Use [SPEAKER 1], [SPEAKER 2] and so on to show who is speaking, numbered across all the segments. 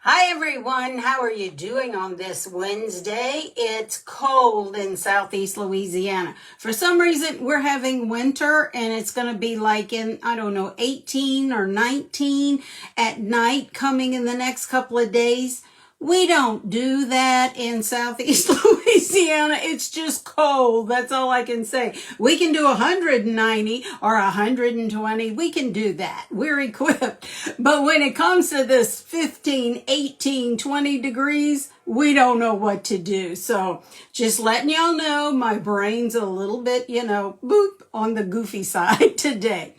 [SPEAKER 1] Hi everyone, how are you doing on this Wednesday? It's cold in southeast Louisiana. For some reason, we're having winter and it's going to be like in, I don't know, 18 or 19 at night coming in the next couple of days. We don't do that in southeast Louisiana. It's just cold. That's all I can say. We can do 190 or 120. We can do that. We're equipped. But when it comes to this 15, 18, 20 degrees, we don't know what to do. So just letting y'all know my brain's a little bit, boop, on the goofy side today.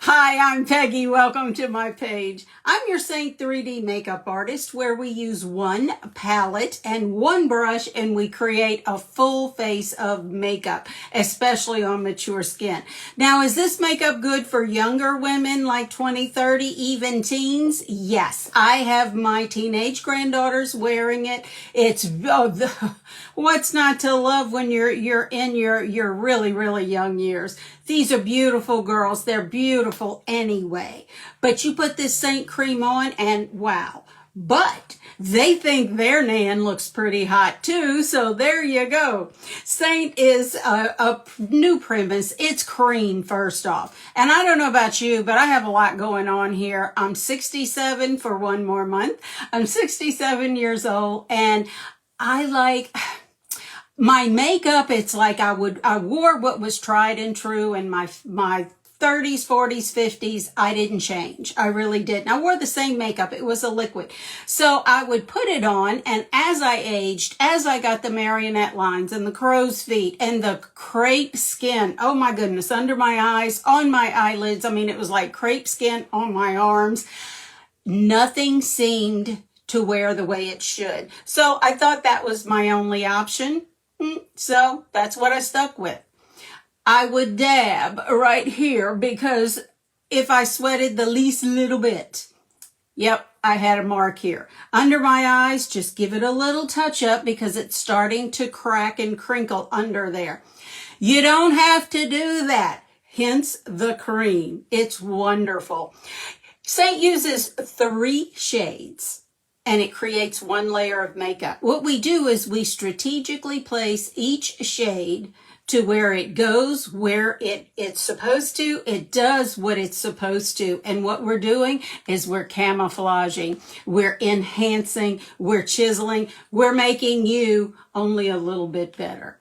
[SPEAKER 1] Hi, I'm Peggy. Welcome to my page. I'm your Seint 3D makeup artist where we use one palette and one brush and we create a full face of makeup, especially on mature skin. Now, is this makeup good for younger women like 20, 30, even teens? Yes, I have my teenage granddaughters wearing it. It's what's not to love when you're in your really, really young years. These are beautiful girls. They're beautiful anyway. But you put this Seint cream on and wow. But they think their Nan looks pretty hot too, so there you go. Seint is a new premise. It's cream first off. And I don't know about you, but I have a lot going on here. I'm 67 for one more month. I'm 67 years old and I like my makeup. It's like I wore what was tried and true in my 30s, 40s, 50s, I didn't change. I really didn't. I wore the same makeup. It was a liquid. So I would put it on, and as I aged, as I got the marionette lines and the crow's feet and the crepe skin, oh my goodness, under my eyes, on my eyelids, I mean, it was like crepe skin on my arms. Nothing seemed to wear the way it should. So I thought that was my only option. So that's what I stuck with. I would dab right here because if I sweated the least little bit, yep, I had a mark here. Under my eyes, just give it a little touch up because it's starting to crack and crinkle under there. You don't have to do that, hence the cream. It's wonderful. Seint uses 3 shades. And it creates one layer of makeup. What we do is we strategically place each shade to where it goes, where it's supposed to. It does what it's supposed to. And what we're doing is we're camouflaging, we're enhancing, we're chiseling, we're making you only a little bit better.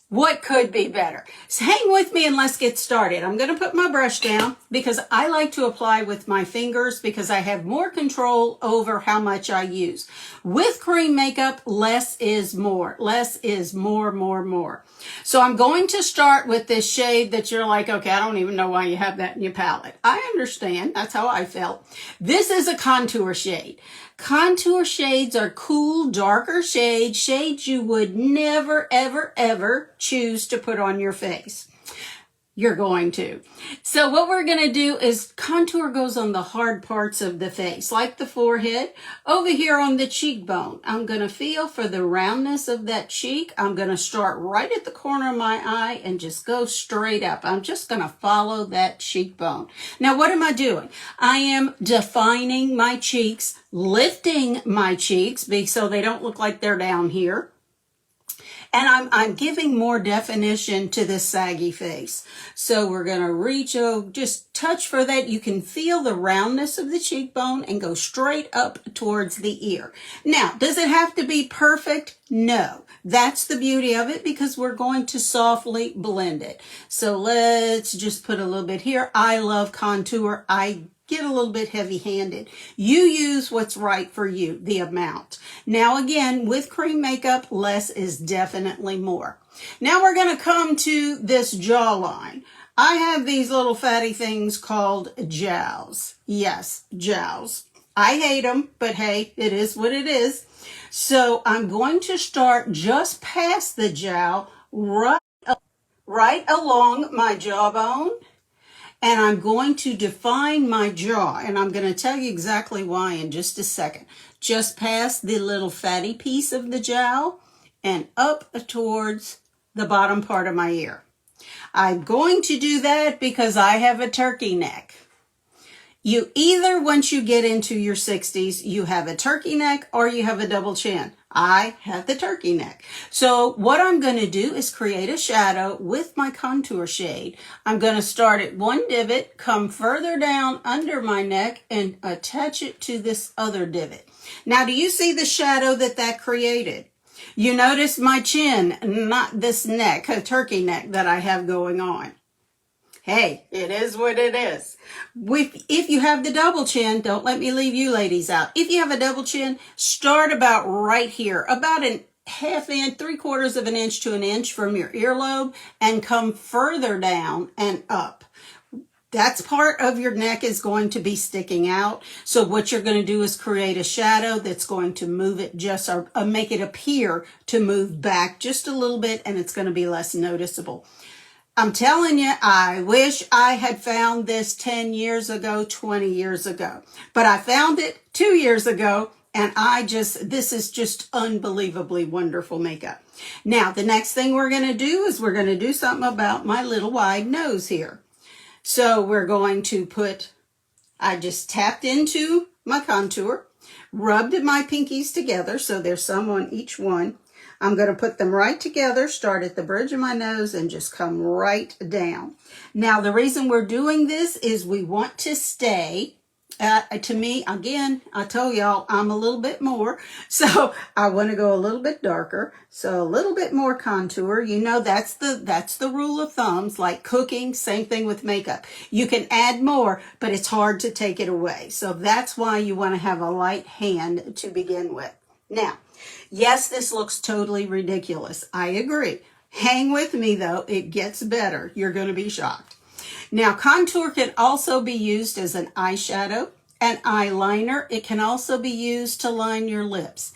[SPEAKER 1] What could be better? So hang with me and let's get started. I'm going to put my brush down because I like to apply with my fingers because I have more control over how much I use. With cream makeup, less is more. Less is more. So I'm going to start with this shade that you're like, okay, I don't even know why you have that in your palette. I understand. That's how I felt. This is a contour shade. Contour shades are cool, darker shades you would never, ever, ever choose to put on your face. You're going to. So what we're going to do is contour goes on the hard parts of the face, like the forehead, over here on the cheekbone. I'm going to feel for the roundness of that cheek. I'm going to start right at the corner of my eye and just go straight up. I'm just going to follow that cheekbone. Now, what am I doing? I am defining my cheeks, lifting my cheeks so they don't look like they're down here. And I'm giving more definition to this saggy face. So we're going to reach, just touch for that. You can feel the roundness of the cheekbone and go straight up towards the ear. Now, does it have to be perfect? No. That's the beauty of it because we're going to softly blend it. So let's just put a little bit here. I love contour. I get a little bit heavy-handed. You use what's right for you, the amount. Now again, with cream makeup, less is definitely more. Now we're going to come to this jawline. I have these little fatty things called jowls. Yes, jowls. I hate them, but hey, it is what it is. So I'm going to start just past the jowl, right along my jawbone. And I'm going to define my jaw, and I'm going to tell you exactly why in just a second. Just past the little fatty piece of the jowl and up towards the bottom part of my ear. I'm going to do that because I have a turkey neck. You either, once you get into your 60s, you have a turkey neck or you have a double chin. I have the turkey neck. So what I'm going to do is create a shadow with my contour shade. I'm going to start at one divot, come further down under my neck, and attach it to this other divot. Now, do you see the shadow that created? You notice my chin, not this neck, a turkey neck that I have going on. Hey, it is what it is. If you have the double chin, don't let me leave you ladies out. If you have a double chin, start about right here, about an ½ inch, 3/4 of an inch to an inch from your earlobe, and come further down and up. That's part of your neck is going to be sticking out. So what you're going to do is create a shadow that's going to move it just, or make it appear to move back just a little bit, and it's going to be less noticeable. I'm telling you, I wish I had found this 10 years ago, 20 years ago. But I found it 2 years ago, and this is just unbelievably wonderful makeup. Now, the next thing we're going to do is we're going to do something about my little wide nose here. So we're going to I just tapped into my contour, rubbed my pinkies together, so there's some on each one. I'm going to put them right together, start at the bridge of my nose, and just come right down. Now, the reason we're doing this is we want to stay, to me, again, I told y'all I'm a little bit more, so I want to go a little bit darker, so a little bit more contour. You know, that's the rule of thumbs, like cooking, same thing with makeup. You can add more, but it's hard to take it away. So that's why you want to have a light hand to begin with. Now, yes, this looks totally ridiculous. I agree. Hang with me, though. It gets better. You're going to be shocked. Now, contour can also be used as an eyeshadow, an eyeliner. It can also be used to line your lips.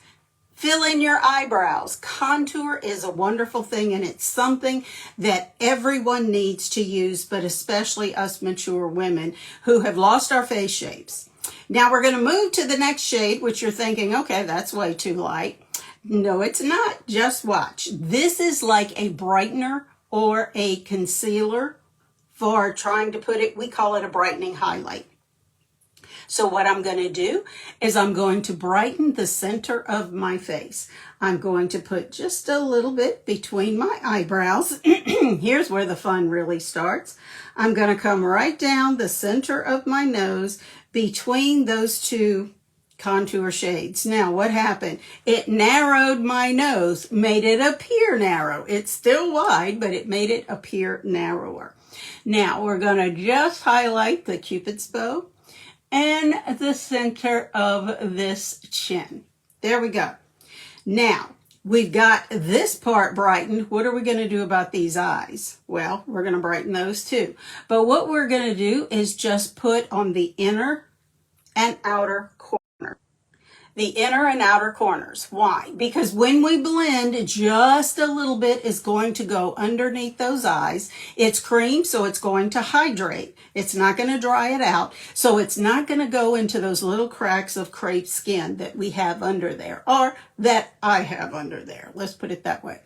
[SPEAKER 1] Fill in your eyebrows. Contour is a wonderful thing, and it's something that everyone needs to use, but especially us mature women who have lost our face shapes. Now we're going to move to the next shade, which you're thinking, okay, that's way too light. No, it's not. Just watch. This is like a brightener or a concealer for trying to put it, we call it a brightening highlight. So what I'm going to do is I'm going to brighten the center of my face. I'm going to put just a little bit between my eyebrows. Here's where the fun really starts. I'm going to come right down the center of my nose between those two contour shades. Now, what happened? It narrowed my nose, made it appear narrow. It's still wide, but it made it appear narrower. Now, we're going to just highlight the Cupid's bow and the center of this chin. There we go. Now, we've got this part brightened. What are we going to do about these eyes? Well, we're going to brighten those too. But what we're going to do is just put on the inner and outer corner. The inner and outer corners. Why? Because when we blend, just a little bit is going to go underneath those eyes. It's cream, so it's going to hydrate. It's not going to dry it out. So it's not going to go into those little cracks of crepe skin that we have under there, or that I have under there. Let's put it that way.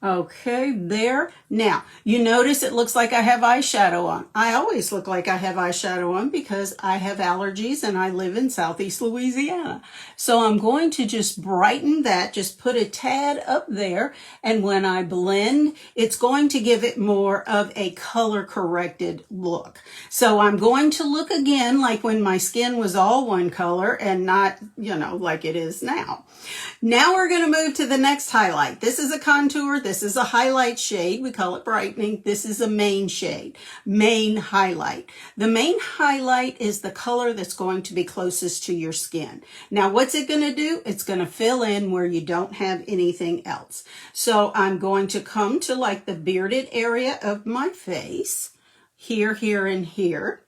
[SPEAKER 1] Okay, there. Now, you notice it looks like I have eyeshadow on. I always look like I have eyeshadow on because I have allergies and I live in Southeast Louisiana. So I'm going to just brighten that, just put a tad up there. And when I blend, it's going to give it more of a color-corrected look. So I'm going to look again like when my skin was all one color and not, like it is now. Now we're going to move to the next highlight. This is a contour. This is a highlight shade. We call it brightening. This is a main shade, main highlight. The main highlight is the color that's going to be closest to your skin. Now, what's it going to do? It's going to fill in where you don't have anything else. So I'm going to come to like the bearded area of my face, here, here, and here.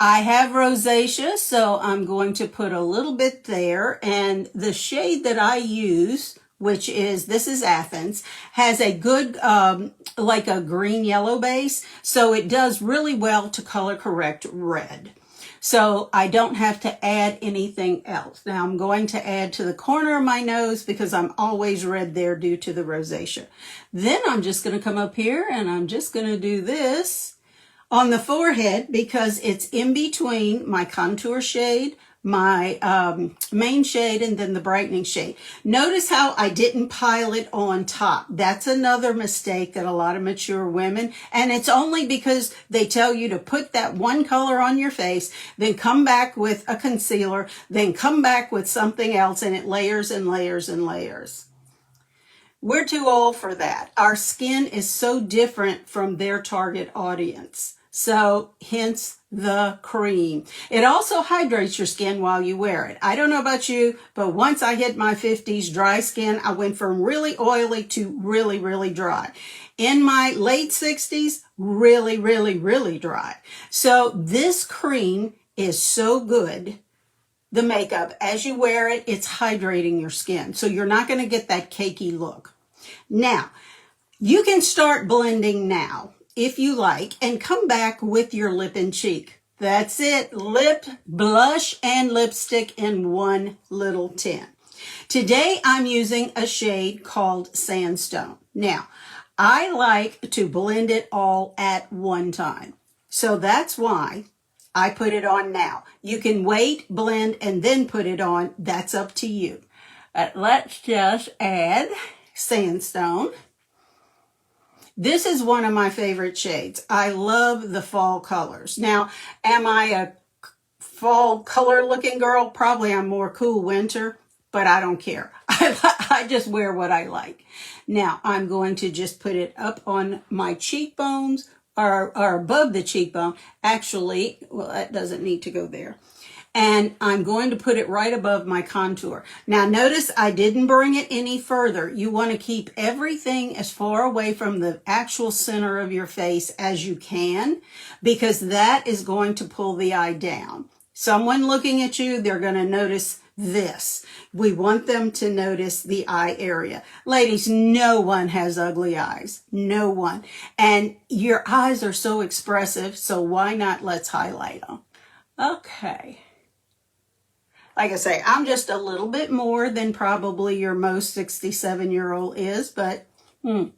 [SPEAKER 1] I have rosacea, so I'm going to put a little bit there, and the shade that I use, which is, this is Athens, has a good, like a green-yellow base, so it does really well to color correct red. So I don't have to add anything else. Now I'm going to add to the corner of my nose because I'm always red there due to the rosacea. Then I'm just going to come up here and I'm just going to do this on the forehead because it's in between my contour shade, my main shade, and then the brightening shade. Notice how I didn't pile it on top. That's another mistake that a lot of mature women, and it's only because they tell you to put that one color on your face, then come back with a concealer, then come back with something else, and it layers and layers and layers. We're too old for that. Our skin is so different from their target audience. So hence the cream. It also hydrates your skin while you wear it. I don't know about you, but once I hit my 50s dry skin, I went from really oily to really, really dry. In my late 60s, really, really, really dry. So this cream is so good. The makeup, as you wear it, it's hydrating your skin. So you're not going to get that cakey look. Now, you can start blending now if you like and come back with your lip and cheek. That's it. Lip, blush, and lipstick in one little tin. Today, I'm using a shade called Sandstone. Now, I like to blend it all at one time. So that's why I put it on now. You can wait, blend, and then put it on. That's up to you. Let's just add Sandstone. This is one of my favorite shades. I love the fall colors. Now, am I a fall color looking girl? Probably I'm more cool winter, but I don't care. I just wear what I like. Now, I'm going to just put it up on my cheekbones, or above the cheekbone. Actually, well, that doesn't need to go there. And I'm going to put it right above my contour. Now, notice I didn't bring it any further. You want to keep everything as far away from the actual center of your face as you can, because that is going to pull the eye down. Someone looking at you, they're going to notice this. We want them to notice the eye area. Ladies, no one has ugly eyes. No one. And your eyes are so expressive, so why not let's highlight them? Okay. Like I say, I'm just a little bit more than probably your most 67-year-old is, but it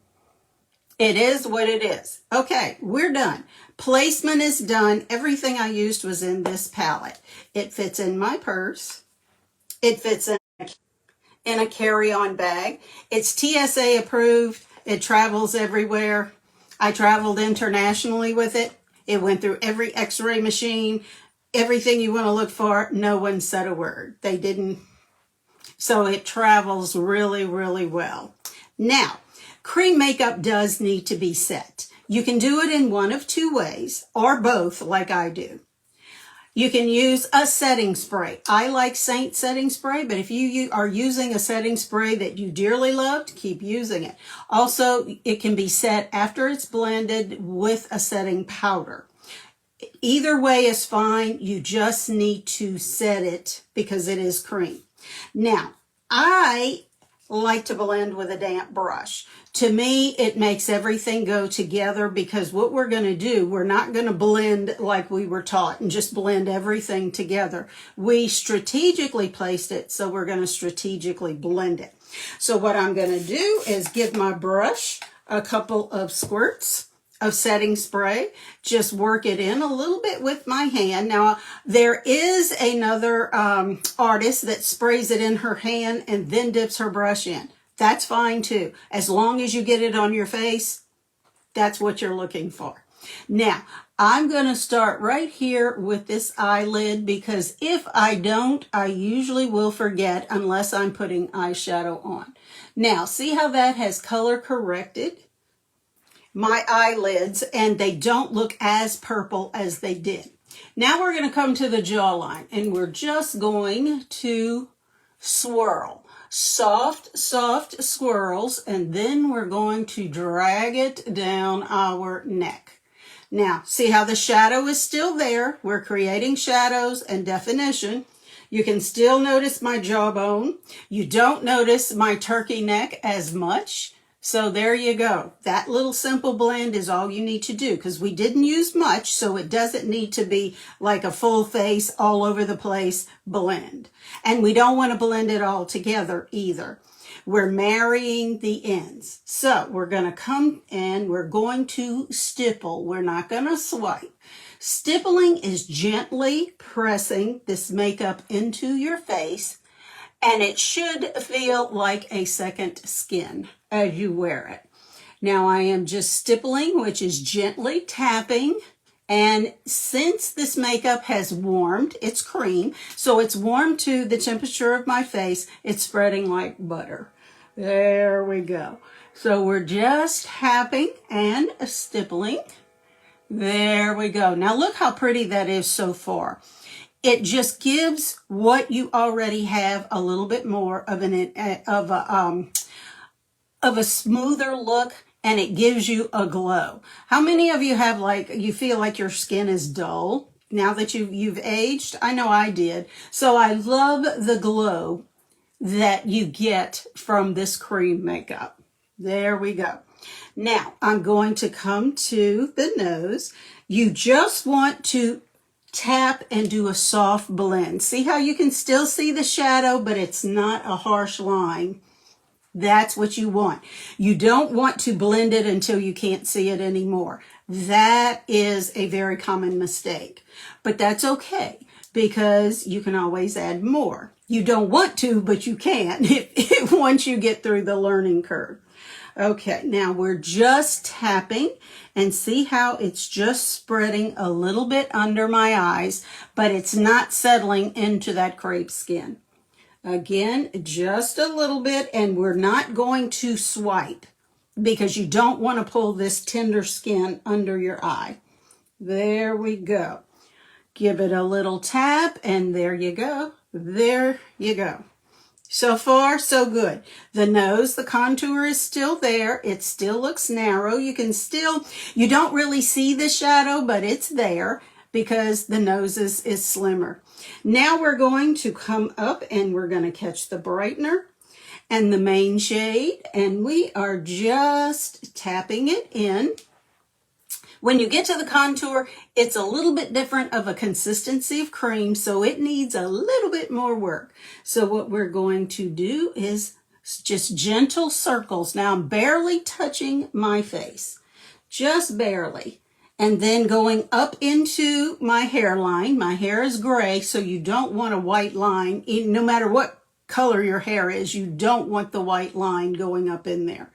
[SPEAKER 1] is what it is. Okay, we're done. Placement is done. Everything I used was in this palette. It fits in my purse. It fits in a carry-on bag. It's TSA approved. It travels everywhere. I traveled internationally with it. It went through every x-ray machine. Everything you want to look for, no one said a word. They didn't. So it travels really, really well. Now, cream makeup does need to be set. You can do it in one of two ways, or both, like I do. You can use a setting spray. I like Seint setting spray, but if you are using a setting spray that you dearly loved, keep using it. Also, it can be set after it's blended with a setting powder. Either way is fine. You just need to set it because it is cream. Now, I like to blend with a damp brush. To me, it makes everything go together because what we're going to do, we're not going to blend like we were taught and just blend everything together. We strategically placed it, so we're going to strategically blend it. So what I'm going to do is give my brush a couple of squirts of setting spray, just work it in a little bit with my hand. Now, there is another artist that sprays it in her hand and then dips her brush in. That's fine too. As long as you get it on your face, that's what you're looking for. Now, I'm going to start right here with this eyelid because if I don't, I usually will forget unless I'm putting eyeshadow on. Now, see how that has color corrected my eyelids, and they don't look as purple as they did. Now we're going to come to the jawline, and we're just going to swirl. Soft, soft swirls, and then we're going to drag it down our neck. Now, see how the shadow is still there? We're creating shadows and definition. You can still notice my jawbone. You don't notice my turkey neck as much. So there you go. That little simple blend is all you need to do because we didn't use much, so it doesn't need to be like a full face, all over the place blend. And we don't want to blend it all together either. We're marrying the ends. So we're going to come and we're going to stipple. We're not going to swipe. Stippling is gently pressing this makeup into your face, and it should feel like a second skin as you wear it. Now I am just stippling, which is gently tapping. And since this makeup has warmed, it's cream, so it's warmed to the temperature of my face, it's spreading like butter. There we go. So we're just tapping and stippling. There we go. Now look how pretty that is so far. It just gives what you already have a little bit more of a smoother look, and it gives you a glow. How many of you have you feel like your skin is dull now that you've aged? I know I did. So I love the glow that you get from this cream makeup. There we go. Now, I'm going to come to the nose. You just want to tap and do a soft blend. See how you can still see the shadow, but it's not a harsh line. That's what you want. You don't want to blend it until you can't see it anymore. That is a very common mistake, but that's okay because you can always add more. You don't want to, but you can once you get through the learning curve. Okay, now we're just tapping, and see how it's just spreading a little bit under my eyes, but it's not settling into that crepe skin. Again, just a little bit, and we're not going to swipe because you don't want to pull this tender skin under your eye. There we go. Give it a little tap, and there you go. There you go. So far, so good. The nose, the contour is still there. It still looks narrow. You don't really see the shadow, but it's there because the nose is slimmer. Now we're going to come up and we're going to catch the brightener and the main shade, and we are just tapping it in. When you get to the contour, it's a little bit different of a consistency of cream, so it needs a little bit more work. So what we're going to do is just gentle circles. Now I'm barely touching my face, just barely. And then going up into my hairline. My hair is gray, so you don't want a white line. No matter what color your hair is, you don't want the white line going up in there.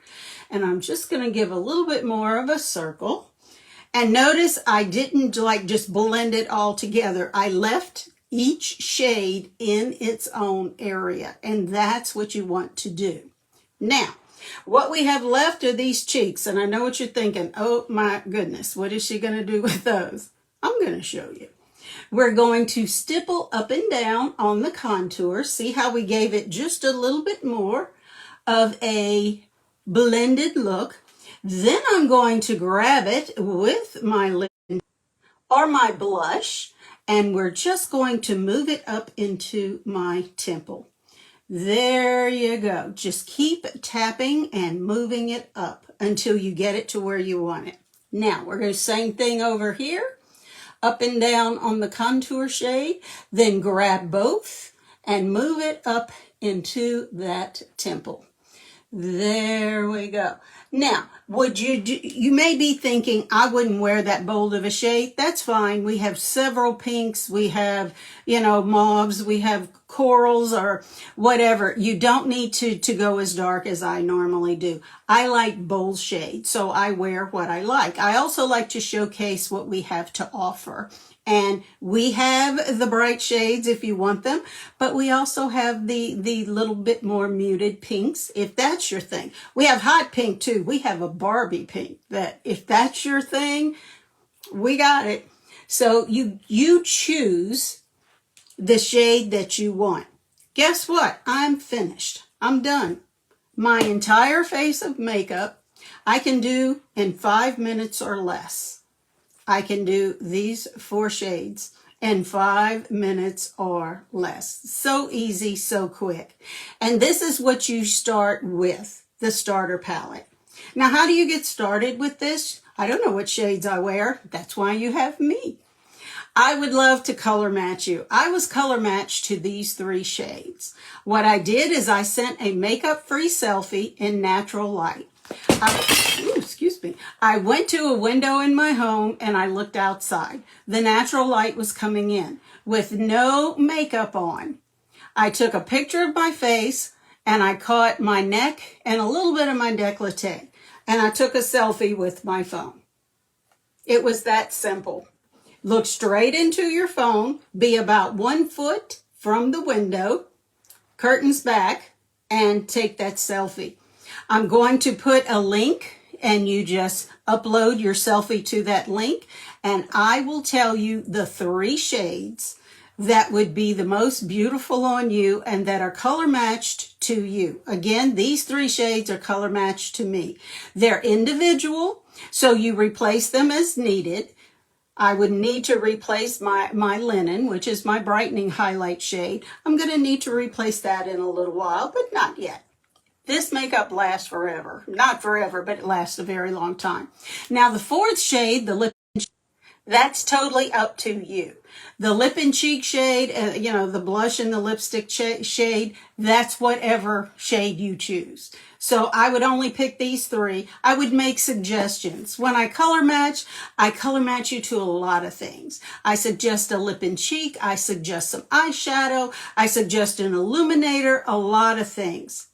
[SPEAKER 1] And I'm just going to give a little bit more of a circle. And notice I didn't just blend it all together. I left each shade in its own area, and that's what you want to do. Now, what we have left are these cheeks, and I know what you're thinking. Oh my goodness, what is she going to do with those? I'm going to show you. We're going to stipple up and down on the contour. See how we gave it just a little bit more of a blended look. Then I'm going to grab it with my lip or my blush, and we're just going to move it up into my temple. There you go. Just keep tapping and moving it up until you get it to where you want it. Now we're going to same thing over here, up and down on the contour shade, then grab both and move it up into that temple. There we go. Now, you may be thinking, I wouldn't wear that bold of a shade. That's fine. We have several pinks. We have, mauves. We have corals or whatever. You don't need to go as dark as I normally do. I like bold shades, so I wear what I like. I also like to showcase what we have to offer. And we have the bright shades if you want them, but we also have the little bit more muted pinks if that's your thing. We have hot pink too. We have a Barbie pink that if that's your thing, we got it. So you choose the shade that you want. Guess what? I'm finished. I'm done. My entire face of makeup I can do in 5 minutes or less. I can do these 4 shades in 5 minutes or less. So easy, so quick. And this is what you start with, the starter palette. Now, how do you get started with this? I don't know what shades I wear. That's why you have me. I would love to color match you. I was color matched to these 3 shades. What I did is I sent a makeup-free selfie in natural light. Excuse me. I went to a window in my home and I looked outside. The natural light was coming in with no makeup on. I took a picture of my face and I caught my neck and a little bit of my décolleté. And I took a selfie with my phone. It was that simple. Look straight into your phone, be about 1 foot from the window, curtains back, and take that selfie. I'm going to put a link and you just upload your selfie to that link and I will tell you the 3 shades that would be the most beautiful on you and that are color matched to you. Again, these 3 shades are color matched to me. They're individual, so you replace them as needed. I would need to replace my linen, which is my brightening highlight shade. I'm going to need to replace that in a little while, but not yet. This makeup lasts forever. Not forever, but it lasts a very long time. Now, the 4th shade, the Lip&Cheek, that's totally up to you. The Lip&Cheek shade, the blush and the lipstick shade, that's whatever shade you choose. So I would only pick these 3. I would make suggestions. When I color match you to a lot of things. I suggest a Lip&Cheek. I suggest some eyeshadow. I suggest an illuminator, a lot of things.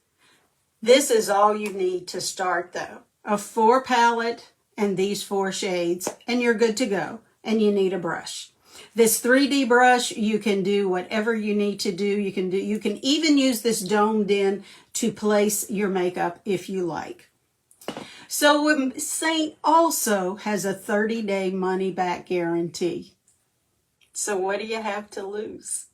[SPEAKER 1] This is all you need to start though. A 4 palette and these 4 shades and you're good to go. And you need a brush. This 3D brush, you can do whatever you need to do. You can even use this domed in to place your makeup if you like. So Seint also has a 30-day money-back guarantee. So what do you have to lose?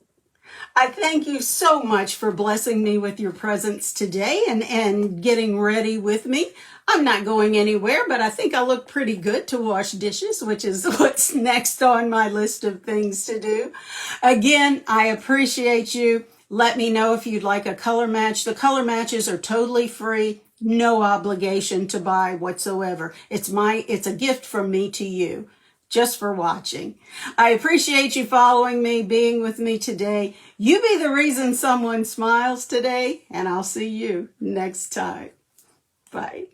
[SPEAKER 1] I thank you so much for blessing me with your presence today and getting ready with me. I'm not going anywhere, but I think I look pretty good to wash dishes, which is what's next on my list of things to do. Again, I appreciate you. Let me know if you'd like a color match. The color matches are totally free, no obligation to buy whatsoever. It's a gift from me to you. Just for watching. I appreciate you following me, being with me today. You be the reason someone smiles today, and I'll see you next time. Bye.